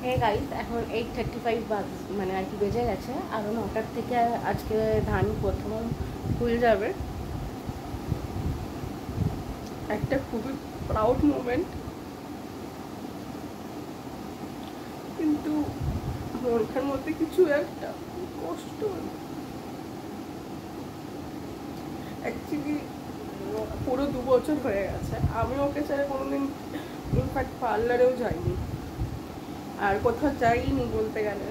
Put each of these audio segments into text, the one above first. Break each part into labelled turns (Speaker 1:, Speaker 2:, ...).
Speaker 1: হ্যাঁ গাইস, এখন 8:35 মানে আর কি বেজে গেছে। আরও 9টার থেকে আজকে ধান প্রথম ফুল যাবে। একটা খুবই প্রাউড মোমেন্ট, কিন্তু মনখার মধ্যে কিছু একটা কষ্ট। অ্যাকচুয়ালি পুরো 2 বছর হয়ে গেছে আমি ওকে ছাড়া কোনোদিন ইনফ্যাক্ট পার্লারেও যাইনি, আর কোথাও যাইনি বলতে গেলে।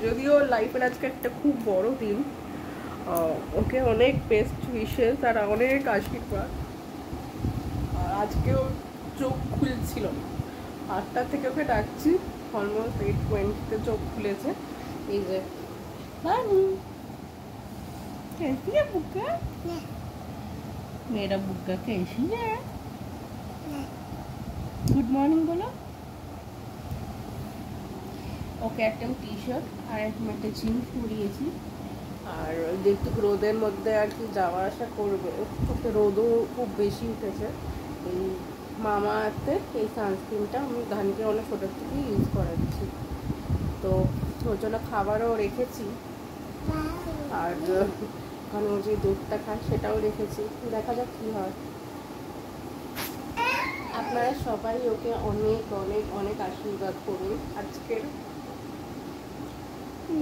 Speaker 1: যদিও লাইফের আজকে একটা খুব বড় দিন, ওকে অনেক বেস্ট উইশেস আর অনেক আশীর্বাদ। আর আজকেও চোখ খুলছিল না, 8টা থেকে ওকে ডাকছি, অলমোস্ট 8:20 চোখ খুলেছে। এই যে कैसी है बुग्गा? मेरा बुग्गा कैसी है? गुड मॉर्निंग बोलो। ওকে একটা টি শার্ট আর একটা জিন্স পরিয়েছি, আর একটু রোদের মধ্যে আর কি যাওয়া আসা করবে। ওকে রোদও খুব বেশি উঠেছে। এই মামা আর্থের এই সানস্ক্রিনটা আমি ধানকে অনেক ছোটোর থেকে ইউজ করাচ্ছি, তো ওর জন্য খাবারও রেখেছি। আর ওখানে যে দুধটা খায় সেটাও রেখেছি, দেখা যাক কী হয়। আপনারা সবাই ওকে অনেক অনেক অনেক আশীর্বাদ করুন আজকের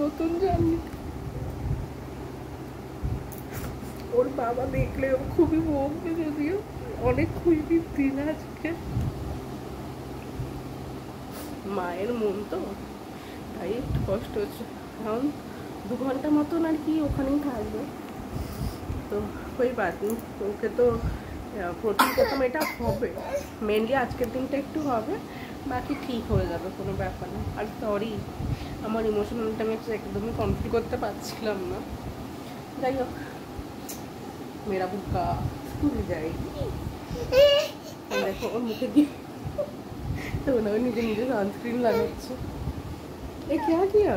Speaker 1: নতুন জার্নি। ওর বাবা দেখলে ও খুবই বকবে, যদিও অনেক খুশির দিন আজকে। মায়ের মন তো, তাই একটু কষ্ট হচ্ছে। কারণ 2 ঘন্টা মতন আর কি ওখানেই থাকবে, তো ওই বাদ নেই। ওকে তো প্রথম এটা হবে, মেনলি আজকের দিনটা একটু হবে, বাকি ঠিক হয়ে যাবে, কোনো ব্যাপার না। আর সরি, আমার ইমোশনালটা আমি একদমই কন্ট্রোল করতে পারছিলাম না। যাই হোক, মেরা বুকা স্কুল যাই। দেখো ওর মুখে দিয়ে তো না, নিজে নিজে সানস্ক্রিন লাগাচ্ছে। এ क्या किया?